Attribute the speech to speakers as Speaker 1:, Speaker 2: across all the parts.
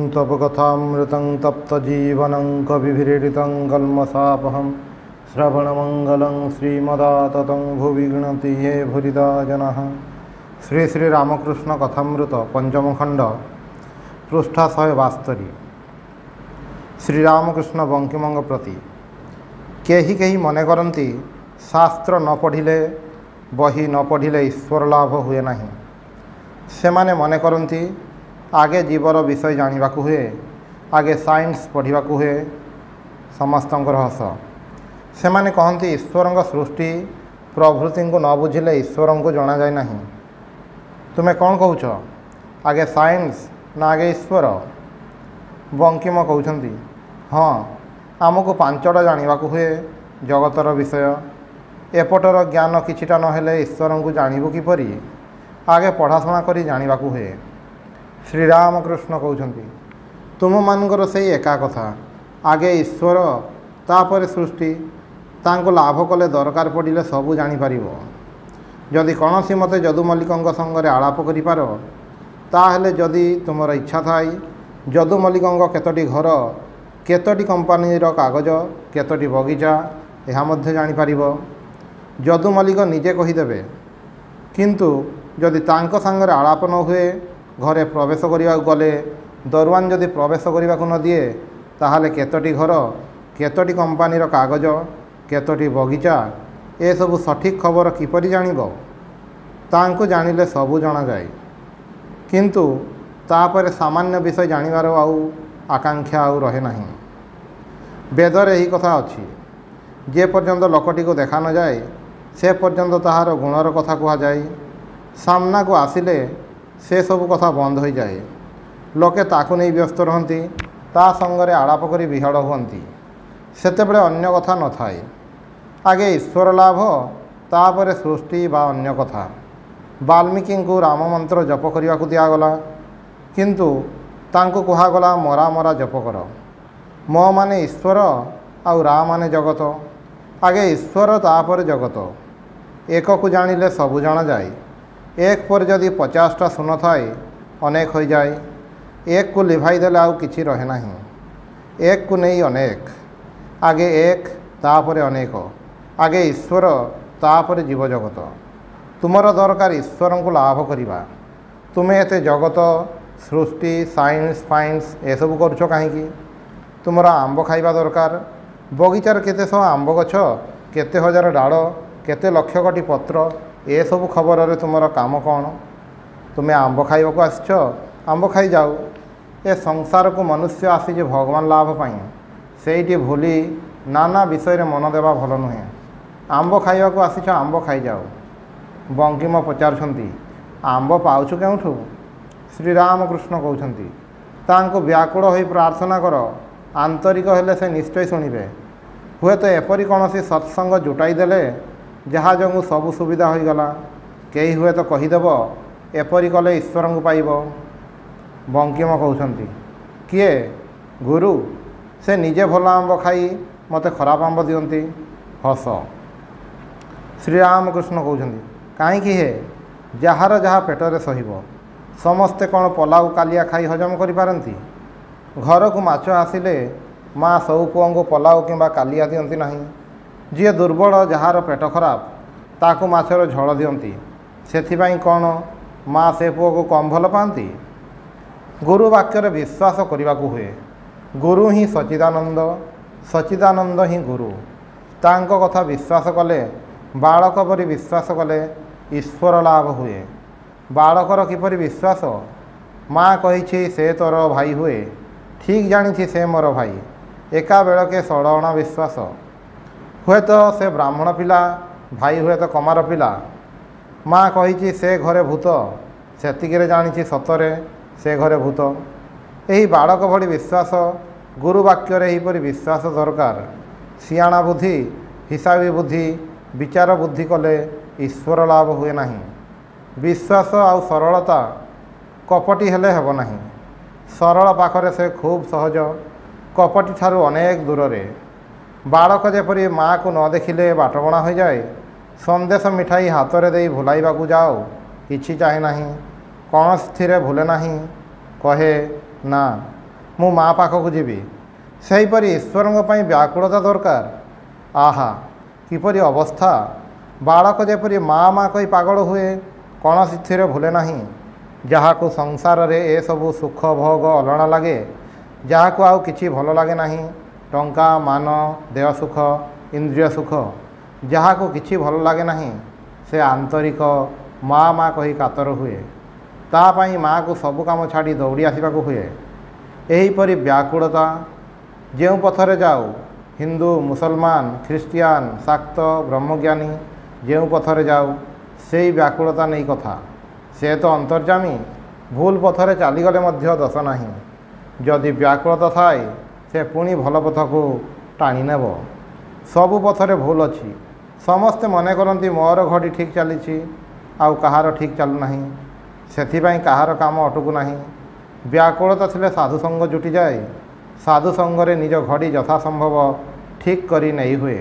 Speaker 1: तव कथामृतं तप्तजीवनं कविभिरीडितं कल्मषापहं श्रवणमंगलं श्रीमदाततं भुवि गृह्णन्ति ये भूरिदा जनाः। श्री श्री रामकृष्ण कथामृत पंचम खंड पृष्ठा 172। श्रीरामकृष्ण बंकिमंग प्रति केही केही मने करती शास्त्र न पढ़िले बही न पढ़िले ईश्वर लाभ हुए नहीं। सेमाने मने करती आगे जीवर विषय जानिबा हुए, आगे साइंस पढ़ा हुए। समस्तंकर हस। सेमाने कहती ईश्वर सृष्टि प्रभृति को न बुझिले ईश्वर को जना जाए नहीं। तुम्हें कौन कहूच, आगे साइंस ना आगे ईश्वर? बंकिम कहते हाँ, आमको पांचटा जानिबा हुए जगतर विषय। एपटर ज्ञान किछिटा नहेले ईश्वर को जानबू किपरि? आगे पढ़ाशुना करी जानिबा हुए। श्रीरामकृष्ण कहते तुम मानकर से एका कथा, आगे ईश्वर तापर सृष्टि। तांको लाभ कले दरकार पड़े सबू जापर। जदि कौन सी मते जदू मल्लिकों संगे आलाप कर ताहले जदि तुमर इच्छा थाई जदू मल्लिकों केतोटी घर, केतोटी कंपानी कागज, केतोटी बगीचा यह मध्य जापर। जदू मल्लिक निजे कहीदेवे, किंतु जदि तांको संगे आलाप न हुए घरे प्रवेश करने गले दरवान जदि प्रवेश करने को न दिए ताहले केतोटी घर, केतोटी कंपानी कागज, केतोटी बगीचा ए सब सठिक खबर किपरि जानिब? तांको जानिले सबू जना जाए, किंतु तापर सामान्य विषय जानिबार आउ आकांक्षा आउ रहे नहीं। वेदर यही कथा अच्छी, जे पर्यंत लोकटी को देखा न जाए से पर्यंत ताहार गुणर कथा कह जाए। सामना को आसिले से सब कथा बंद हो जाए। लोके ताकू नहीं व्यस्त रहती, ता संगरे आलाप करी विहड़ हुअंती। सेतेबेले अन्य कथा न थाए। आगे ईश्वर लाभ तापर सृष्टि बा अन्य कथा। वाल्मीकि को राम मंत्र जप करने को दिगला, किंतु तांको कहागला मरा मरा जप कर। म माने ईश्वर आउ रा माने जगत। आगे ईश्वर तापर जगत। एक को जानिले सबू जाना जाए। एक पर जदि 50टा सुन थाए अनेक हो जाए। एक को लिभाई देले आउ किछि रहे नहीं। एक को नहीं अनेक। आगे एक तापर अनेक। आगे ईश्वर तापर जीव जगत। तुमर दरकार ईश्वर को लाभ करिबा। तुम्हें एते जगत सृष्टि साइंस फाइंस एसबू करुछ कहीं? तुमर आंब खाइबा दरकार। बगीचार केते सौ आंब गछ, केते हजार डाल, केते लक्ष कोटी पत्र ए सब खबर रे तुमर काम कौन? तुम्हें आंब खाइबा को आसछ, आंब खाई जाओ। ए संसार को मनुष्य आसी भगवान लाभ पाई सेठी भूली नाना विषय रे मन देवा भल नुहे। आंब खाइबा को आसीछ, आंब खाई जाओ। बंकिम पचारुछंती आंब पाउछु केउठु? श्रीरामकृष्ण कहते तांको व्याकुल होई प्रार्थना कर, आंतरिक हेले से निश्चय शुणिबे। हुए तो एपरी कौन सी सत्संग जुटाई देले जहाँ जो सबू सुविधा हो गला। कई हुए तो कहीदेव एपरी कले ईश्वर को पाइब। बंकिम कहते किए? गुरु। से निजे भल आंब खाई मते खराब आंब दियंती। हस। श्रीरामकृष्ण कहते कहीं हे जार जहाँ पेटरे सहिब। समस्ते कौन पलाउ कालिया खाई हजम करिपारंती? घर को माछ आसिले माँ सब पुओं को पलाउ किंबा कालिया दियंती नहीं। जी दुर्बल जार पेट खराब ताकू माछर झोल दियंती। सेथिबाई कौन माँ से पुओ को कम भल पाती? गुरु वाक्य विश्वास करने को हुए। गुरु ही सच्चिदानंद, सच्चिदानंद ही गुरु। तांको कथा विश्वास कले, बालक परि विश्वास कले ईश्वर लाभ हुए। बालकर किपरि विश्वास? माँ कही से तोर भाई हुए, ठीक जानी से मोर भाई। एका बेलके 16 अणा विश्वास। हुए तो से ब्राह्मण पिला, भाई हुए तो कमार पिला। माँ कही से घरे भूत, सेतिके जानी सतरे से घरे भूत। यही बालक भली विश्वास गुरु वाक्य एहीपरि विश्वास दरकार। सियाणा बुद्धि, हिसाबी बुद्धि, विचार बुद्धि कले ईश्वर लाभ हुए नहीं। विश्वास आउ सरलता कपटी हेले हेब नहीं। सरल पाखरे से खूब सहज, कपटी ठारू अनेक दूर रे। बालक जेपरी माँ को न देखिले बाटबणा हो जाए, संदेश मिठाई हाथ में दे भुलाइबा जाओ किछि चाहे नहीं, कौन स्थिर भूले नहीं, कहे ना ମୁଁ ମା ପାଖକୁ ଯିବି। ସେହିପରି ଈଶ୍ୱରଙ୍କ ପାଇଁ ବ୍ୟାକୁଳତା ଦରକାର। ଆହା କିପରି ଅବସ୍ଥା! ବାଳକ ଯେପରି ମା ମା କହି ପାଗଳ ହୁଏ, କୌଣସିଥିରେ ଭୁଲେ ନାହିଁ। ଯାହାକୁ ସଂସାରରେ ଏସବୁ ସୁଖ ଭୋଗ ଅଲଣା ଲାଗେ, ଯାହାକୁ ଆଉ କିଛି ଭଲ ଲାଗେ ନାହିଁ, ଟଙ୍କା ମାନ ଦେହ ସୁଖ ଇନ୍ଦ୍ରିୟ ସୁଖ, ଯାହାକୁ କିଛି ଭଲ ଲାଗେ ନାହିଁ, ସେ ଆନ୍ତରିକ ମା ମା କହି କାତର ହୁଏ। ତା ପାଇଁ ମାଆକୁ ସବୁ କାମ ଛାଡ଼ି ଦୌଡ଼ି ଆସିବାକୁ ହୁଏ। ଏହିପରି ବ୍ୟାକୁଳତା ଯେଉଁ ପଥରେ ଯାଉ, ହିନ୍ଦୁ ମୁସଲମାନ ଖ୍ରୀଷ୍ଟିଆନ ଶାକ୍ତ ବ୍ରହ୍ମଜ୍ଞାନୀ ଯେଉଁ ପଥରେ ଯାଉ, ସେଇ ବ୍ୟାକୁଳତା ନେଇ କଥା। ସେ ତ ଅନ୍ତର୍ଯ୍ୟାମୀ, ଭୁଲ ପଥରେ ଚାଲିଗଲେ ମଧ୍ୟ ଦୋଷ ନାହିଁ। ଯଦି ବ୍ୟାକୁଳତା ଥାଏ, ସେ ପୁଣି ଭଲ ପଥକୁ ଟାଣି ନେବ। ସବୁ ପଥରେ ଭୁଲ ଅଛି। ସମସ୍ତେ ମନେ କରନ୍ତି ମୋର ଘଡ଼ି ଠିକ୍ ଚାଲିଛି, ଆଉ କାହାର ଠିକ୍ ଚାଲୁନାହିଁ। ସେଥିପାଇଁ କାହାର କାମ ଅଟକୁ ନାହିଁ। ବ୍ୟାକୁଳତା ଥିଲେ ସାଧୁସଙ୍ଗ ଜୁଟିଯାଏ। ସାଧୁସଙ୍ଗରେ ନିଜ ଘଡ଼ି ଯଥାସମ୍ଭବ ଠିକ୍ କରି ନେଇ ହୁଏ।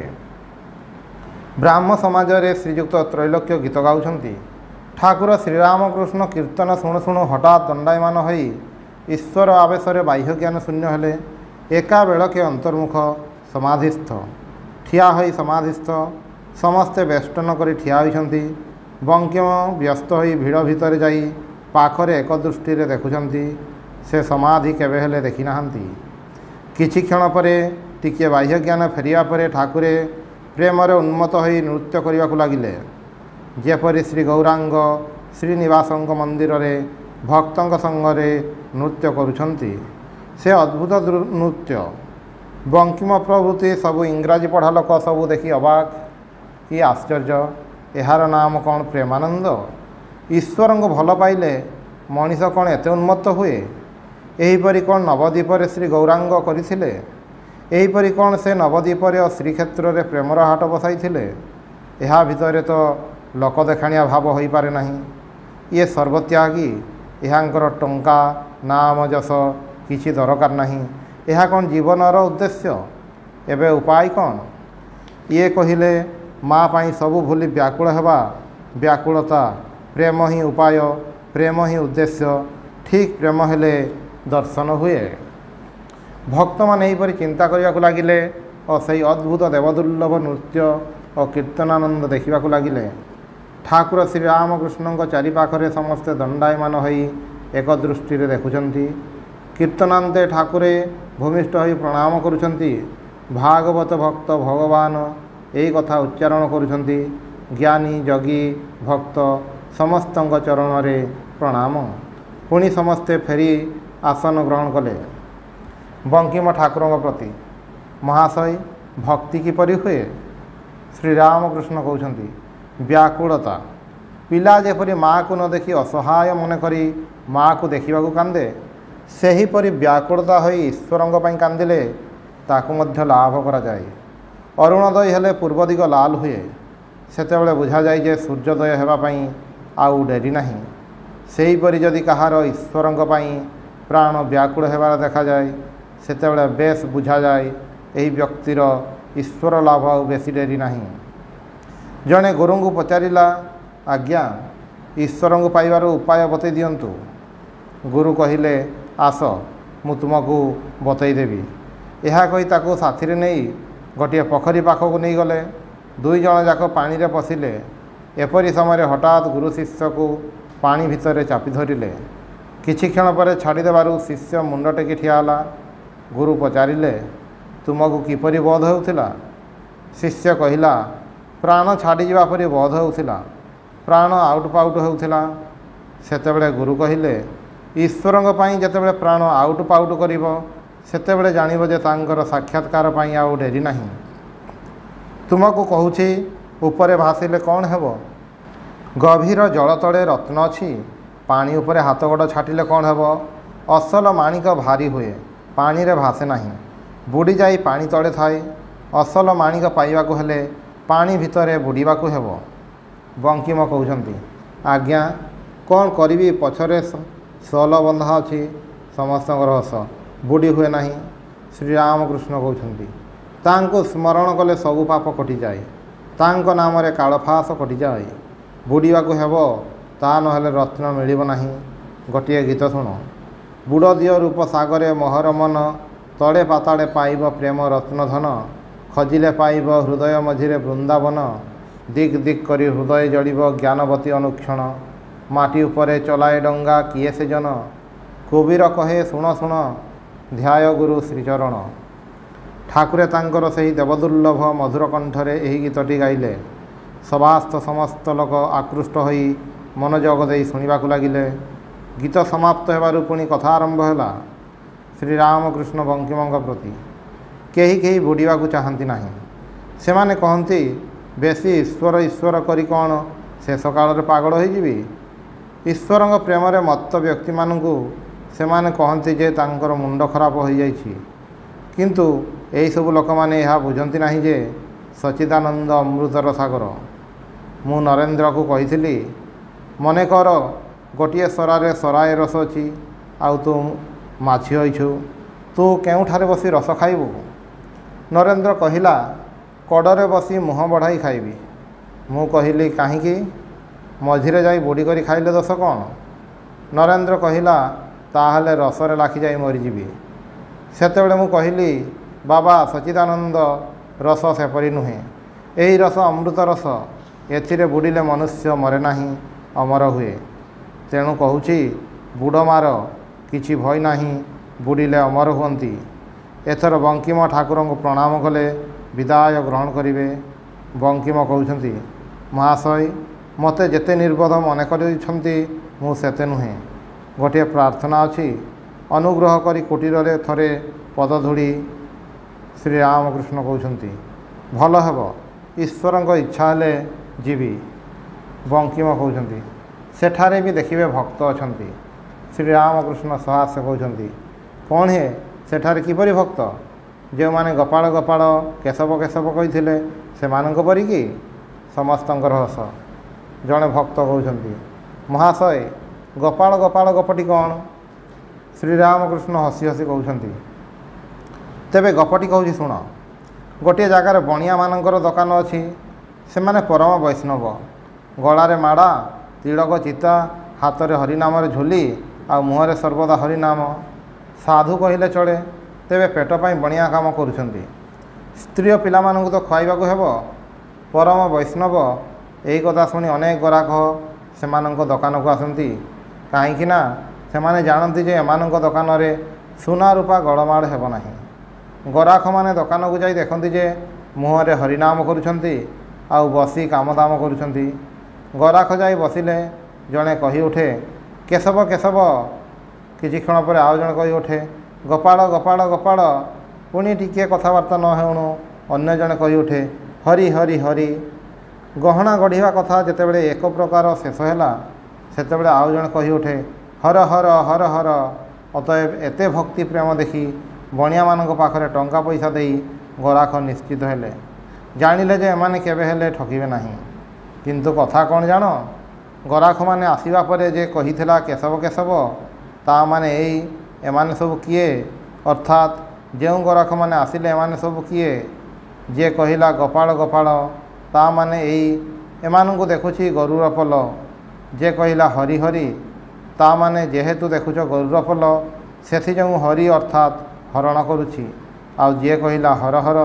Speaker 1: ବ୍ରାହ୍ମ ସମାଜରେ ଶ୍ରୀଯୁକ୍ତ ତ୍ରୈଲୋକ୍ୟ ଗୀତ ଗାଉଛନ୍ତି। ଠାକୁର ଶ୍ରୀରାମକୃଷ୍ଣ କୀର୍ତ୍ତନ ଶୁଣୁ ଶୁଣୁ ହଠାତ୍ ଦଣ୍ଡାୟମାନ ହୋଇ ଈଶ୍ୱର ଆବେଶରେ ବାହ୍ୟ ଜ୍ଞାନ ଶୂନ୍ୟ ହେଲେ। ଏକାବେଳକେ ଅନ୍ତର୍ମୁଖ ସମାଧିସ୍ଥ। ଠିଆ ହୋଇ ସମାଧିସ୍ଥ। ସମସ୍ତେ ବେଷ୍ଟନ କରି ଠିଆ ହୋଇଛନ୍ତି। ବଙ୍କିମ ବ୍ୟସ୍ତ ହୋଇ ଭିଡ଼ ଭିତରେ ଯାଇ ପାଖରେ ଏକ ଦୃଷ୍ଟିରେ ଦେଖୁଛନ୍ତି। ସେ ସମାଧି କେବେ ହେଲେ ଦେଖିନାହାନ୍ତି। କିଛି କ୍ଷଣ ପରେ ଟିକିଏ ବାହ୍ୟ ଜ୍ଞାନ ଫେରିବା ପରେ ଠାକୁରେ ପ୍ରେମରେ ଉନ୍ମତ୍ତ ହୋଇ ନୃତ୍ୟ କରିବାକୁ ଲାଗିଲେ। ଯେପରି ଶ୍ରୀ ଗୌରାଙ୍ଗ ଶ୍ରୀନିବାସଙ୍କ ମନ୍ଦିରରେ ଭକ୍ତଙ୍କ ସଙ୍ଗରେ ନୃତ୍ୟ କରୁଛନ୍ତି। ସେ ଅଦ୍ଭୁତ ନୃତ୍ୟ। ବଙ୍କିମ ପ୍ରଭୃତି ସବୁ ଇଂରାଜୀ ପଢ଼ା ଲୋକ ସବୁ ଦେଖି ଅବାକ୍। କି ଆଶ୍ଚର୍ଯ୍ୟ! ଏହାର ନାମ କ'ଣ ପ୍ରେମାନନ୍ଦ? ଈଶ୍ୱରଙ୍କୁ ଭଲ ପାଇଲେ ମଣିଷ କ'ଣ ଏତେ ଉନ୍ମତ୍ତ ହୁଏ? ଏହିପରି କ'ଣ ନବଦ୍ୱୀପରେ ଶ୍ରୀ ଗୌରାଙ୍ଗ କରିଥିଲେ? ଏହିପରି କ'ଣ ସେ ନବଦ୍ୱୀପରେ ଓ ଶ୍ରୀକ୍ଷେତ୍ରରେ ପ୍ରେମର ହାଟ ବସାଇଥିଲେ? ଏହା ଭିତରେ ତ ଲୋକ ଦେଖାଣିଆ ଭାବ ହୋଇପାରେ ନାହିଁ। ଇଏ ସର୍ବତ୍ୟାଗୀ। ଏହାଙ୍କର ଟଙ୍କା ନାମ ଯଶ କିଛି ଦରକାର ନାହିଁ। ଏହା କ'ଣ ଜୀବନର ଉଦ୍ଦେଶ୍ୟ? ଏବେ ଉପାୟ କ'ଣ? ଇଏ କହିଲେ ମା ପାଇଁ ସବୁ ଭୁଲି ବ୍ୟାକୁଳ ହେବା। ବ୍ୟାକୁଳତା ପ୍ରେମ ହିଁ ଉପାୟ, ପ୍ରେମ ହିଁ ଉଦ୍ଦେଶ୍ୟ। ଠିକ୍ ପ୍ରେମ ହେଲେ ଦର୍ଶନ ହୁଏ। ଭକ୍ତମାନେ ଏହିପରି ଚିନ୍ତା କରିବାକୁ ଲାଗିଲେ ଓ ସେହି ଅଦ୍ଭୁତ ଦେବଦୁର୍ଲଭ ନୃତ୍ୟ ଓ କୀର୍ତ୍ତନାନନ୍ଦ ଦେଖିବାକୁ ଲାଗିଲେ। ଠାକୁର ଶ୍ରୀରାମକୃଷ୍ଣଙ୍କ ଚାରିପାଖରେ ସମସ୍ତେ ଦଣ୍ଡାୟମାନ ହୋଇ ଏକ ଦୃଷ୍ଟିରେ ଦେଖୁଛନ୍ତି। କୀର୍ତ୍ତନାନ୍ତେ ଠାକୁରେ ଭୂମିଷ୍ଠ ହୋଇ ପ୍ରଣାମ କରୁଛନ୍ତି। ଭାଗବତ ଭକ୍ତ ଭଗବାନ ଏହି କଥା ଉଚ୍ଚାରଣ କରୁଛନ୍ତି। ଜ୍ଞାନୀ ଯୋଗୀ ଭକ୍ତ ସମସ୍ତଙ୍କ ଚରଣରେ ପ୍ରଣାମ। ପୁଣି ସମସ୍ତେ ଫେରି ଆସନ ଗ୍ରହଣ କଲେ। ବଙ୍କିମ ଠାକୁରଙ୍କ ପ୍ରତି, ମହାଶୟ ଭକ୍ତି କିପରି ହୁଏ? ଶ୍ରୀରାମକୃଷ୍ଣ କହୁଛନ୍ତି, ବ୍ୟାକୁଳତା। ପିଲା ଯେପରି ମାଆକୁ ନ ଦେଖି ଅସହାୟ ମନେକରି ମାଆକୁ ଦେଖିବାକୁ କାନ୍ଦେ, ସେହିପରି ବ୍ୟାକୁଳତା ହୋଇ ଈଶ୍ୱରଙ୍କ ପାଇଁ କାନ୍ଦିଲେ ତାକୁ ମଧ୍ୟ ଲାଭ କରାଯାଏ। ଅରୁଣୋଦୟ ହେଲେ ପୂର୍ବ ଦିଗ ଲାଲ ହୁଏ। ସେତେବେଳେ ବୁଝାଯାଏ ଯେ ସୂର୍ଯ୍ୟୋଦୟ ହେବା ପାଇଁ ଆଉ ଡେରି ନାହିଁ। ସେହିପରି ଯଦି କାହାର ଈଶ୍ୱରଙ୍କ ପାଇଁ ପ୍ରାଣ ବ୍ୟାକୁଳ ହେବାର ଦେଖାଯାଏ, ସେତେବେଳେ ବେଶ ବୁଝାଯାଏ ଏହି ବ୍ୟକ୍ତିର ଈଶ୍ୱର ଲାଭ ଆଉ ବେଶୀ ଡେରି ନାହିଁ। ଜଣେ ଗୁରୁଙ୍କୁ ପଚାରିଲା, ଆଜ୍ଞା ଈଶ୍ୱରଙ୍କୁ ପାଇବାର ଉପାୟ ବତେଇ ଦିଅନ୍ତୁ। ଗୁରୁ କହିଲେ, ଆସ ମୁଁ ତୁମକୁ ବତେଇ ଦେବି। ଏହା କହି ତାକୁ ସାଥିରେ ନେଇ ଗୋଟିଏ ପୋଖରୀ ପାଖକୁ ନେଇଗଲେ। ଦୁଇ ଜଣ ଯାକ ପାଣିରେ ପଶିଲେ। ଏପରି ସମୟରେ ହଠାତ୍ ଗୁରୁ ଶିଷ୍ୟକୁ ପାଣି ଭିତରେ ଚାପି ଧରିଲେ। କିଛି କ୍ଷଣ ପରେ ଛାଡ଼ିଦେବାରୁ ଶିଷ୍ୟ ମୁଣ୍ଡ ଟେକି ଠିଆ ହେଲା। ଗୁରୁ ପଚାରିଲେ, ତୁମକୁ କିପରି ବୋଧ ହେଉଥିଲା? ଶିଷ୍ୟ କହିଲା, ପ୍ରାଣ ଛାଡ଼ିଯିବା ପରି ବୋଧ ହେଉଥିଲା। ପ୍ରାଣ ଆଉଟ ପାଉଟ ହେଉଥିଲା। ସେତେବେଳେ ଗୁରୁ କହିଲେ, ଈଶ୍ୱରଙ୍କ ପାଇଁ ଯେତେବେଳେ ପ୍ରାଣ ଆଉଟ ପାଉଟ କରିବ, ସେତେବେଳେ ଜାଣିବ ଯେ ତାଙ୍କର ସାକ୍ଷାତକାର ପାଇଁ ଆଉ ଡେରି ନାହିଁ। ତୁମକୁ କହୁଛି, ଉପରେ ଭାସିଲେ କ'ଣ ହେବ? ଗଭୀର ଜଳ ତଳେ ରତ୍ନ ଅଛି। ପାଣି ଉପରେ ହାତ ଗୋଡ଼ ଛାଟିଲେ କ'ଣ ହେବ? ଅସଲ ମାଣିକ ଭାରି ହୁଏ, ପାଣିରେ ଭାସେ ନାହିଁ, ବୁଡ଼ିଯାଇ ପାଣି ତଳେ ଥାଏ। ଅସଲ ମାଣିକ ପାଇବାକୁ ହେଲେ ପାଣି ଭିତରେ ବୁଡ଼ିବାକୁ ହେବ। ବଙ୍କିମ କହୁଛନ୍ତି, ଆଜ୍ଞା କ'ଣ କରିବି, ପଛରେ ସୋଲ ବନ୍ଧା ଅଛି। ସମସ୍ତଙ୍କର ହସ। ବୁଡ଼ି ହୁଏ ନାହିଁ। ଶ୍ରୀରାମକୃଷ୍ଣ କହୁଛନ୍ତି, ତାଙ୍କୁ ସ୍ମରଣ କଲେ ସବୁ ପାପ କଟିଯାଏ। ତାଙ୍କ ନାମରେ କାଳଫାସ କଟିଯାଏ। ବୁଡ଼ିବାକୁ ହେବ, ତା ନହେଲେ ରତ୍ନ ମିଳିବ ନାହିଁ। ଗୋଟିଏ ଗୀତ ଶୁଣ। ବୁଡ଼ ଦିଅ ରୂପ ସାଗରେ ମୋହର ମନ, ତଳେ ପାତାଳେ ପାଇବ ପ୍ରେମ ରତ୍ନଧନ, ଖୋଜିଲେ ପାଇବ ହୃଦୟ ମଝିରେ ବୃନ୍ଦାବନ, ଦିକ୍ ଦିକ୍ କରି ହୃଦୟ ଜଳିବ ଜ୍ଞାନବତୀ ଅନୁକ୍ଷଣ, ମାଟି ଉପରେ ଚଲାଏ ଡଙ୍ଗା କିଏ ସେ ଜନ, କବିର କହେ ଶୁଣ ଶୁଣ ଧ୍ୟାୟ ଗୁରୁ ଶ୍ରୀଚରଣ। ଠାକୁରେ ତାଙ୍କର ସେହି ଦେବଦୁର୍ଲଭ ମଧୁର କଣ୍ଠରେ ଏହି ଗୀତଟି ଗାଇଲେ। ସଭାସ୍ଥ ସମସ୍ତ ଲୋକ ଆକୃଷ୍ଟ ହୋଇ ମନୋଯୋଗ ଦେଇ ଶୁଣିବାକୁ ଲାଗିଲେ। ଗୀତ ସମାପ୍ତ ହେବାରୁ ପୁଣି କଥା ଆରମ୍ଭ ହେଲା ଶ୍ରୀରାମକୃଷ୍ଣ ବଙ୍କିମଙ୍କ ପ୍ରତି। କେହି କେହି ବୁଡ଼ିବାକୁ ଚାହାନ୍ତି ନାହିଁ। ସେମାନେ କହନ୍ତି, ବେଶୀ ଈଶ୍ୱର ଈଶ୍ୱର କରି କ'ଣ ଶେଷ କାଳରେ ପାଗଳ ହୋଇଯିବି। ଈଶ୍ୱରଙ୍କ ପ୍ରେମରେ ମତ୍ତ ବ୍ୟକ୍ତିମାନଙ୍କୁ ସେମାନେ କହନ୍ତି ଯେ ତାଙ୍କର ମୁଣ୍ଡ ଖରାପ ହୋଇଯାଇଛି। କିନ୍ତୁ ଏହିସବୁ ଲୋକମାନେ ଏହା ବୁଝନ୍ତି ନାହିଁ ଯେ ସଚ୍ଚିଦାନନ୍ଦ ଅମୃତର ସାଗର। ମୁଁ ନରେନ୍ଦ୍ରକୁ କହିଥିଲି, ମନେକର ଗୋଟିଏ ସରାରେ ସରାଏ ରସ ଅଛି, ଆଉ ତୁ ମାଛି ହୋଇଛୁ, ତୁ କେଉଁଠାରେ ବସି ରସ ଖାଇବୁ? ନରେନ୍ଦ୍ର କହିଲା, କଡ଼ରେ ବସି ମୁହଁ ବଢ଼ାଇ ଖାଇବି। ମୁଁ କହିଲି, କାହିଁକି? ମଝିରେ ଯାଇ ବୁଡ଼ି କରି ଖାଇଲେ ଦୋଷ କ'ଣ? ନରେନ୍ଦ୍ର କହିଲା, ତାହେଲେ ରସରେ ଲାଖିଯାଇ ମରିଯିବି। ସେତେବେଳେ ମୁଁ କହିଲି, ବାବା ସଚ୍ଚିଦାନନ୍ଦ, ରସ ସେପରି ନୁହେଁ। ଏହି ରସ ଅମୃତ ରସ। ଏଥିରେ ବୁଡ଼ିଲେ ମନୁଷ୍ୟ ମରେ ନାହିଁ, ଅମର ହୁଏ। ତେଣୁ କହୁଛି, ବୁଡ଼ ମାର, କିଛି ଭୟ ନାହିଁ, ବୁଡ଼ିଲେ ଅମର ହୁଅନ୍ତି। ଏଥର ବଙ୍କିମ ଠାକୁରଙ୍କୁ ପ୍ରଣାମ କଲେ, ବିଦାୟ ଗ୍ରହଣ କରିବେ। ବଙ୍କିମ କହୁଛନ୍ତି, ମହାଶୟ, ମୋତେ ଯେତେ ନିର୍ବୋଧ ମନେ କରିଛନ୍ତି ମୁଁ ସେତେ ନୁହେଁ। ଗୋଟିଏ ପ୍ରାର୍ଥନା ଅଛି, ଅନୁଗ୍ରହ କରି କୁଟୀରରେ ଥରେ ପଦଧୂଳି। ଶ୍ରୀରାମକୃଷ୍ଣ କହୁଛନ୍ତି, ଭଲ ହେବ, ଈଶ୍ୱରଙ୍କ ଇଚ୍ଛା ହେଲେ ଯିବି। ବଙ୍କିମ କହୁଛନ୍ତି, ସେଠାରେ ବି ଦେଖିବେ ଭକ୍ତ ଅଛନ୍ତି। ଶ୍ରୀରାମକୃଷ୍ଣ ସହାସ୍ୟ କହୁଛନ୍ତି, କ'ଣ ହେ, ସେଠାରେ କିପରି ଭକ୍ତ? ଯେଉଁମାନେ ଗୋପାଳ ଗୋପାଳ କେଶବ କେଶବ କହିଥିଲେ ସେମାନଙ୍କ ପରି କି? ସମସ୍ତଙ୍କର ହସ। ଜଣେ ଭକ୍ତ କହୁଛନ୍ତି, ମହାଶୟ, ଗୋପାଳ ଗୋପାଳ ଗପଟି କ'ଣ? ଶ୍ରୀରାମକୃଷ୍ଣ ହସି ହସି କହୁଛନ୍ତି, ତେବେ ଗପଟି କହୁଛି ଶୁଣ। ଗୋଟିଏ ଜାଗାରେ ବଣିଆମାନଙ୍କର ଦୋକାନ ଅଛି। ସେମାନେ ପରମ ବୈଷ୍ଣବ। ଗଳାରେ ମାଳା, ତିଳକ ଚିତା, ହାତରେ ହରିନାମରେ ଝୁଲି, ଆଉ ମୁହଁରେ ସର୍ବଦା ହରିନାମ। ସାଧୁ କହିଲେ ଚଳେ। ତେବେ ପେଟ ପାଇଁ ବଣିଆ କାମ କରୁଛନ୍ତି। ସ୍ତ୍ରୀ ଓ ପିଲାମାନଙ୍କୁ ତ ଖୁଆଇବାକୁ ହେବ। ପରମ ବୈଷ୍ଣବ। ଏହି କଥା ଶୁଣି ଅନେକ ଗରାଖ ସେମାନଙ୍କ ଦୋକାନକୁ ଆସନ୍ତି। କାହିଁକି ନା ସେମାନେ ଜାଣନ୍ତି ଯେ ଏମାନଙ୍କ ଦୋକାନରେ ସୁନା ରୂପା ଗଳମାଳ ହେବ ନାହିଁ। ଗରାଖମାନେ ଦୋକାନକୁ ଯାଇ ଦେଖନ୍ତି ଯେ ମୁହଁରେ ହରିନାମ କରୁଛନ୍ତି, ଆଉ ବସି କାମଦାମ କରୁଛନ୍ତି। ଗରାଖ ଯାଇ ବସିଲେ ଜଣେ କହି ଉଠେ, କେଶବ କେଶବ। କିଛି କ୍ଷଣ ପରେ ଆଉ ଜଣେ କହି ଉଠେ, ଗୋପାଳ ଗୋପାଳ ଗୋପାଳ। ପୁଣି ଟିକିଏ କଥାବାର୍ତ୍ତା ନ ହେଉଣୁ ଅନ୍ୟ ଜଣେ କହି ଉଠେ, ହରି ହରି ହରି। ଗହଣା ଗଢ଼ିବା କଥା ଯେତେବେଳେ ଏକ ପ୍ରକାର ଶେଷ ହେଲା, ସେତେବେଳେ ଆଉ ଜଣେ କହି ଉଠେ, ହର ହର ହର ହର। ଅତଏବ ଏତେ ଭକ୍ତି ପ୍ରେମ ଦେଖି ବଣିଆମାନଙ୍କ ପାଖରେ ଟଙ୍କା ପଇସା ଦେଇ ଗରାଖ ନିଶ୍ଚିତ ହେଲେ। ଜାଣିଲେ ଯେ ଏମାନେ କେବେ ହେଲେ ଠକିବେ ନାହିଁ। କିନ୍ତୁ କଥା କ'ଣ ଜାଣ? ଗରାଖମାନେ ଆସିବା ପରେ ଯେ କହିଥିଲା କେଶବ କେଶବ, ତା ମାନେ ଏମାନେ ସବୁ କିଏ? ଅର୍ଥାତ୍ ଯେଉଁ ଗରାଖମାନେ ଆସିଲେ ଏମାନେ ସବୁ କିଏ? ଯିଏ କହିଲା ଗୋପାଳ ଗୋପାଳ, ତା ମାନେ ଏମାନଙ୍କୁ ଦେଖୁଛି ଗରୁର ପଲ। ଯିଏ କହିଲା ହରି ହରି, ତା ମାନେ ଯେହେତୁ ଦେଖୁଛ ଗରୁର ପଲ, ସେଥିଯୋଗୁଁ ହରି ଅର୍ଥାତ୍ ହରଣ କରୁଛି। ଆଉ ଯିଏ କହିଲା ହର ହର,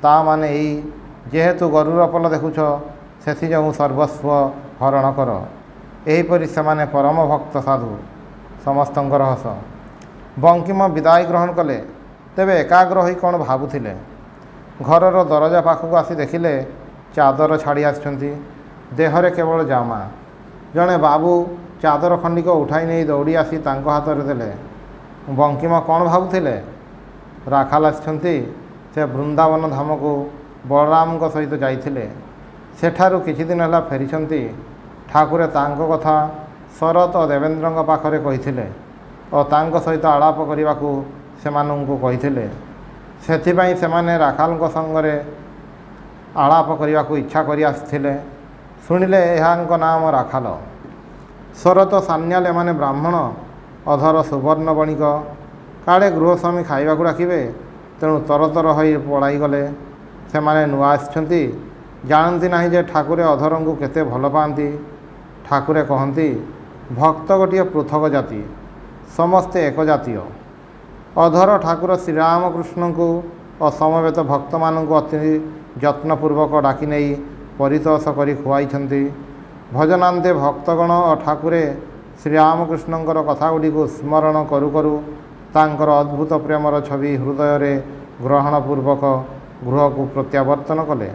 Speaker 1: ତା ମାନେ ଯେହେତୁ ଗରୁର ପଲ ଦେଖୁଛ, ସେଥିଯୋଗୁଁ ସର୍ବସ୍ୱ ହରଣ କର। ଏହିପରି ସେମାନେ ପରମ ଭକ୍ତ ସାଧୁ। ସମସ୍ତଙ୍କର ହସ। ବଙ୍କିମ ବିଦାୟ ଗ୍ରହଣ କଲେ। ତେବେ ଏକାଗ୍ର ହୋଇ କ'ଣ ଭାବୁଥିଲେ। ଘରର ଦରଜା ପାଖକୁ ଆସି ଦେଖିଲେ ଚାଦର ଛାଡ଼ି ଆସିଛନ୍ତି। ଦେହରେ କେବଳ ଜାମା। ଜଣେ ବାବୁ ଚାଦର ଖଣ୍ଡିକ ଉଠାଇ ନେଇ ଦୌଡ଼ି ଆସି ତାଙ୍କ ହାତରେ ଦେଲେ। ବଙ୍କିମ କ'ଣ ଭାବୁଥିଲେ? ରାଖାଲ ଆସିଛନ୍ତି। ସେ ବୃନ୍ଦାବନ ଧାମକୁ ବଳରାମଙ୍କ ସହିତ ଯାଇଥିଲେ। ସେଠାରୁ କିଛି ଦିନ ହେଲା ଫେରିଛନ୍ତି। ଠାକୁରେ ତାଙ୍କ କଥା ଶରତ ଓ ଦେବେନ୍ଦ୍ରଙ୍କ ପାଖରେ କହିଥିଲେ ଓ ତାଙ୍କ ସହିତ ଆଳାପ କରିବାକୁ ସେମାନଙ୍କୁ କହିଥିଲେ। ସେଥିପାଇଁ ସେମାନେ ରାଖାଲଙ୍କ ସଙ୍ଗରେ ଆଳାପ କରିବାକୁ ଇଚ୍ଛା କରି ଆସିଥିଲେ। ଶୁଣିଲେ ଏହାଙ୍କ ନାମ ରାଖାଲ। ଶରତ ସାନ୍ୟାଲ ଏମାନେ ବ୍ରାହ୍ମଣ, ଅଧର ସୁବର୍ଣ୍ଣ ବଣିକ। କାଳେ ଗୃହସ୍ୱାମୀ ଖାଇବାକୁ ଡାକିବେ, ତେଣୁ ତରତର ହୋଇ ପଳାଇଗଲେ। ସେମାନେ ନୂଆ ଆସିଛନ୍ତି, ଜାଣନ୍ତି ନାହିଁ ଯେ ଠାକୁରେ ଅଧରଙ୍କୁ କେତେ ଭଲ ପାଆନ୍ତି। ଠାକୁରେ କହନ୍ତି, ଭକ୍ତ ଗୋଟିଏ ପୃଥକ ଜାତି, ସମସ୍ତେ ଏକ ଜାତୀୟ। ଅଧର ଠାକୁର ଶ୍ରୀରାମକୃଷ୍ଣ ଓ ସମବେତ ଭକ୍ତମାନଙ୍କୁ ଅତି ଯତ୍ନପୂର୍ବକ ଡାକି ନେଇ ପରିତୋଷ କରି ଖୁଆଇଛନ୍ତି। ଭଜନାନ୍ତେ ଭକ୍ତଗଣ ଓ ଠାକୁରେ ଶ୍ରୀରାମକୃଷ୍ଣଙ୍କର କଥାଗୁଡ଼ିକୁ ସ୍ମରଣ କରୁ କରୁ ତାଙ୍କର ଅଦ୍ଭୁତ ପ୍ରେମର ଛବି ହୃଦୟରେ ଗ୍ରହଣପୂର୍ବକ ଗୃହକୁ ପ୍ରତ୍ୟାବର୍ତ୍ତନ କଲେ।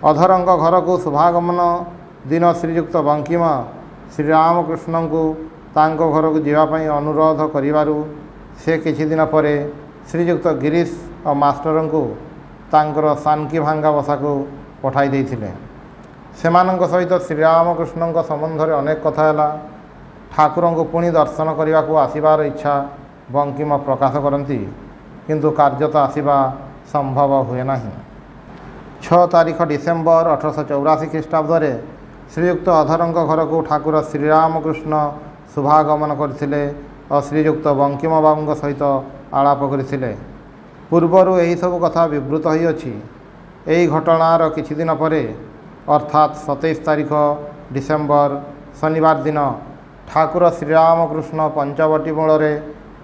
Speaker 1: ଅଧରଙ୍କ ଘରକୁ ଶୁଭାଗମନ ଦିନ ଶ୍ରୀଯୁକ୍ତ ବଙ୍କିମ ଶ୍ରୀରାମକୃଷ୍ଣଙ୍କୁ ତାଙ୍କ ଘରକୁ ଯିବା ପାଇଁ ଅନୁରୋଧ କରିବାରୁ ସେ କିଛି ଦିନ ପରେ ଶ୍ରୀଯୁକ୍ତ ଗିରିଶ ଓ ମାଷ୍ଟରଙ୍କୁ ତାଙ୍କର ସାନକିଭାଙ୍ଗା ବସାକୁ ପଠାଇ ଦେଇଥିଲେ। ସେମାନଙ୍କ ସହିତ ଶ୍ରୀରାମକୃଷ୍ଣଙ୍କ ସମ୍ବନ୍ଧରେ ଅନେକ କଥା ହେଲା। ଠାକୁରଙ୍କୁ ପୁଣି ଦର୍ଶନ କରିବାକୁ ଆସିବାର ଇଚ୍ଛା ବଙ୍କିମ ପ୍ରକାଶ କରନ୍ତି, କିନ୍ତୁ କାର୍ଯ୍ୟତଃ ଆସିବା ସମ୍ଭବ ହୁଏ ନାହିଁ। 6 ତାରିଖ ଡିସେମ୍ବର 1884 ଖ୍ରୀଷ୍ଟାବ୍ଦରେ ଶ୍ରୀଯୁକ୍ତ ଅଧରଙ୍କ ଘରକୁ ଠାକୁର ଶ୍ରୀରାମକୃଷ୍ଣ ଶୁଭାଗମନ କରିଥିଲେ ଓ ଶ୍ରୀଯୁକ୍ତ ବଙ୍କିମ ବାବୁଙ୍କ ସହିତ ଆଳାପ କରିଥିଲେ। ପୂର୍ବରୁ ଏହିସବୁ କଥା ବିବୃତ ହୋଇଅଛି। ଏହି ଘଟଣାର କିଛି ଦିନ ପରେ ଅର୍ଥାତ୍ 27 ତାରିଖ ଡିସେମ୍ବର ଶନିବାର ଦିନ ଠାକୁର ଶ୍ରୀରାମକୃଷ୍ଣ ପଞ୍ଚବଟୀ ମୂଳରେ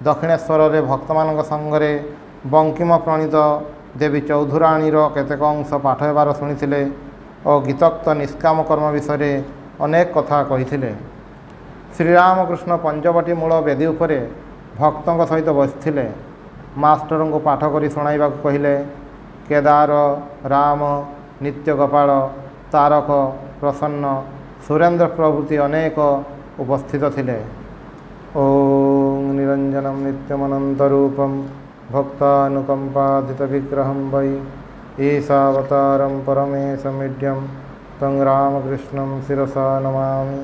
Speaker 1: ଦକ୍ଷିଣେଶ୍ୱରରେ ଭକ୍ତମାନଙ୍କ ସଙ୍ଗରେ ବଙ୍କିମ ପ୍ରଣୀତ ଦେବୀ ଚୌଧୁରାଣୀର କେତେକ ଅଂଶ ପାଠ ହେବାର ଶୁଣିଥିଲେ ଓ ଗୀତୋକ୍ତ ନିଷ୍କାମ କର୍ମ ବିଷୟରେ ଅନେକ କଥା କହିଥିଲେ। ଶ୍ରୀରାମକୃଷ୍ଣ ପଞ୍ଚବଟୀ ମୂଳ ବେଦୀ ଉପରେ ଭକ୍ତଙ୍କ ସହିତ ବସିଥିଲେ। ମାଷ୍ଟରଙ୍କୁ ପାଠ କରି ଶୁଣାଇବାକୁ କହିଲେ। କେଦାର, ରାମ, ନିତ୍ୟଗୋପାଳ, ତାରକ, ପ୍ରସନ୍ନ, ସୁରେନ୍ଦ୍ର ପ୍ରଭୃତି ଅନେକ ଉପସ୍ଥିତ ଥିଲେ। ଓଂ ନିରଞ୍ଜନମ୍ ନିତ୍ୟମନନ୍ତରୂପମ୍ ଭକ୍ତାନୁକମ୍ପାଦିତବିଗ୍ରହଂ ବୈ ଈଶାବତାରଂ ପରମେଶମିଡ୍ୟଂ तं ରାମକୃଷ୍ଣଂ ଶିରସା ନମାମି।